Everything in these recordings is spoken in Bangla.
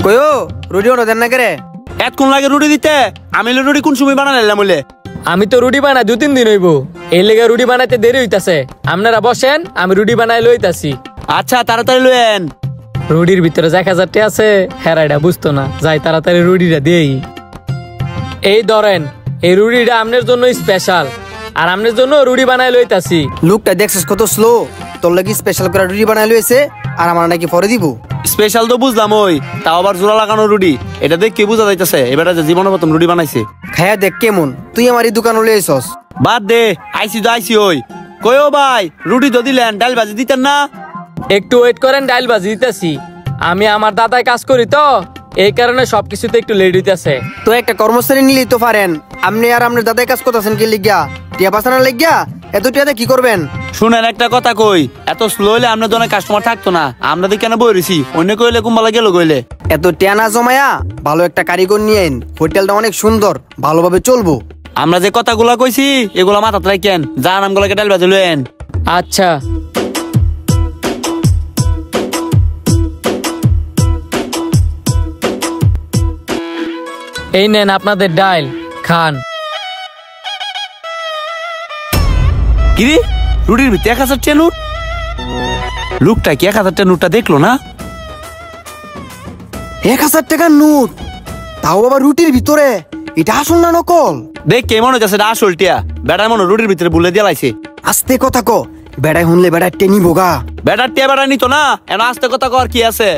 কইও রুটি ওটা দেন না করে এতক্ষণ লাগে রুটি দিতে? আমি রুটি কোন সময় বানালাম বলে? আমি তো রুটি বানাই 2-3 দিন হইব, এই লেগে রুটি বানাইতে দেরি হইতাছে। আপনারা বসেন, আমি রুটি বানাই লইতাছি। আচ্ছা তাড়াতাড়ি লইয়েন। রুটির ভিতরে 1000 টাকা আছে, হেরাইটা বুঝতো না, যাই তাড়াতাড়ি রুটিটা দেই। এই ধরেন, এই রুটিটা আপনার জন্য স্পেশাল, আর আপনার জন্য রুটি বানাই লইতাছি। লোকটা দেখছিস কত স্লো, তোর লাগি স্পেশাল করে রুটি বানাই লইছে আর আমার নাকি পরে দিব। স্পেশাল তো বুঝলাম, ওই তাও আবার জোড়া লাগানো রুটি, এটা দেখ কে বুঝা যাইতেছে এবার যে জীবনের প্রথম রুটি বানাইছে। খায়া দেখ কেমন, তুই আমার এই দোকানে লইছস। বাদ দে, আইসি তো আইসি। ওই কইও ভাই, রুটি তো দিলেন, ডাল ভাজি দিতেন না? একটু ওয়েট করেন, ডাইল ভাজি দিতেছি। আমি আমার দাদায় কাজ করি তো, এই কারণে সবকিছুতে একটু লেট হইতেছে। তো একটা কর্মচারী নিলেই তো পারেন, আপনি আর আপনার দাদাই কাজ করতেছেন কি লিগা? টিয়া পাসানা লিগা? এত টিয়াতে কি করবেন? শুনেন একটা কথা কই, এত স্লো হইলে আপনার জন্য কাস্টমার থাকতো না। আমরা কেন বই রয়েছি, অন্য কইলে কুম্বালা গেল কইলে। এত টিয়া না জমায়া ভালো একটা কারিগর নিয়ে আইন, হোটেলটা অনেক সুন্দর, ভালোভাবে চলবো। আমরা যে কথাগুলা কইছি এগুলা মাথাতে রাখেন, যা নামগুলাকে ডাল ভাজি লইয়েন। আচ্ছা এই নেন আপনাদের ডাইল, খান। কিরে, রুটির ভিতরে 1000 টাকা নোট? লোকটা কি 1000 টাকা নোটটা দেখলো না? 1000 টাকার নোট, তাও আবার রুটির ভিতরে। এটা আসল না নকল? দেখ কে মনে হচ্ছে এটা আসল টিয়া। বেটার মনে রুটির ভিতরে বুলে দিয়ে লাইছে। আস্তে কথা ক, বেড়াই শুনলে বেড়াই টেনি বোগা। বেটার টিয়া বেটা নিত না, এন আস্তে কথা কর কি আছে।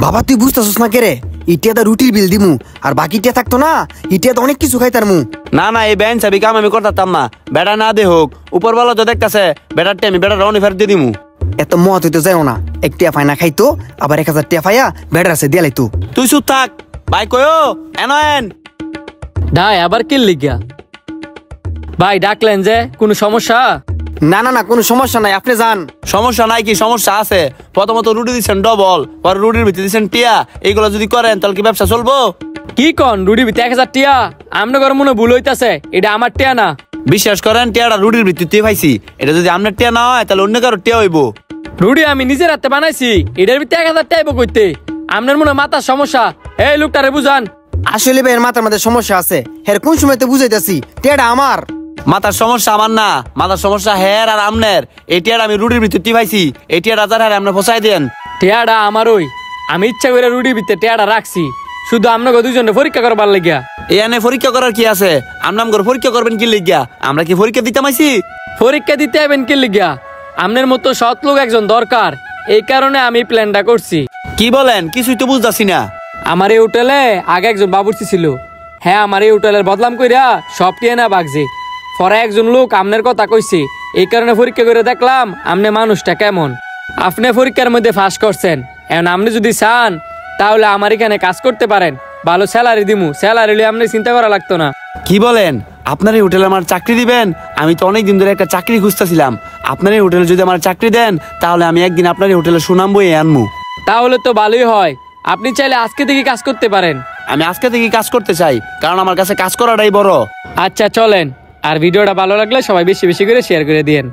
বাবা তুই বুঝতেছস না কেরে, ইটিয়াটা রুটির বিল দিমু, আর বাকি টিয়া থাকতো না, ইটিয়াতে অনেক কিছু খাইতার মু। না না, এই ব্যান চাবি কাম আমি করতাম না। বেটা না দে হোক, উপরওয়ালা তো দেখতাছে বেটার টিয়া, আমি বেটার রনি ফেরত দিয়ে দিমু। এত মত হইতে যাও না, এক টিয়া ফাইনা খাইতো, আবার 1000 টিয়া ফাইয়া বেড়ার আছে দিয়ে লাইতো। তুই চুপ থাক ভাই, কয়ো এন এন। ডাই আবার কি লিগা? ভাই ডাকলেন যে, কোনো সমস্যা? না না না, কোনো সমস্যা নাই, আপনি যান। সমস্যা নাই কি, সমস্যা আছে। প্রথমত রুটি দিচ্ছেন ডবল, পরে রুটির ভিতরে দিচ্ছেন টিয়া। এইগুলো যদি করেন তাহলে কি ব্যবসা চলবো? কি কন, রুটির ভিতরে 1000 টিয়া? আমনে ঘর মনে ভুল হইতাছে, এটা আমার টিয়া না। বিশ্বাস করেন, টিয়াটা রুটির ভিত্তিতে পাইছি। এটা যদি আপনার টিয়া না হয় তাহলে অন্য কারো টিয়া হইব। রুটি আমি নিজের হাতে বানাইছি, এটার ভিতরে 1000 টাকা কইতে। আপনার মনে মাথার সমস্যা, এই লোকটারে বুঝান। আসলে ভাইয়ের মাথার মধ্যে সমস্যা আছে, হের কোন সময়তে বুঝাইতেছি টিয়াটা আমার। মাথার সমস্যা আমার না, মাথার সমস্যা হের আর আমনের। এই টিয়াটা আমি রুটির ভিতরে পাইছি, এই টিয়াটা যার হারে আপনি ফসাই দেন। টিয়াটা আমারই, আমি ইচ্ছা করে রুটির ভিতরে টিয়াটা রাখছি, শুধু আপনাকে দুজনে পরীক্ষা করবার লাগিয়া। এনে পরীক্ষা করার কি আছে? আপনার ঘর পরীক্ষা করবেন কি লিগা? আমরা কি পরীক্ষা দিতে মাইছি? পরীক্ষা দিতে হবেন কি লিগা? আপনার মতো সৎ লোক একজন দরকার, এই কারণে আমি প্ল্যানটা করছি। কি বলেন, কিছুই তো বুঝতেছি না। আমার এই হোটেলে আগে একজন বাবুর্চি ছিল, হ্যাঁ আমার এই হোটেলের বদলাম কইরা সব টিয়া না বাগছে। পরে একজন লোক আপনার কথা কইছে, এই কারণে পরীক্ষা করে দেখলাম আপনি মানুষটা কেমন। আপনি পরীক্ষার মধ্যে ফাঁস করছেন, এখন আপনি যদি চান তাহলে আমার এখানে কাজ করতে পারেন, ভালো স্যালারি দিমু। স্যালারি লিয়ে আপনি চিন্তা করা লাগতো না। কি বলেন, আপনার এই হোটেলে আমার চাকরি দিবেন? আমি তো অনেকদিন ধরে একটা চাকরি খুঁজতেছিলাম। আপনার এই হোটেলে যদি আমার চাকরি দেন তাহলে আমি একদিন আপনার এই হোটেলে সুনাম বইয়ে আনমু। তাহলে তো ভালোই হয়, আপনি চাইলে আজকে থেকে কাজ করতে পারেন। আমি আজকে থেকে কাজ করতে চাই, কারণ আমার কাছে কাজ করাটাই বড়। আচ্ছা চলেন, আর ভিডিওটা ভালো লাগলে সবাই বেশি বেশি করে শেয়ার করে দিয়েন।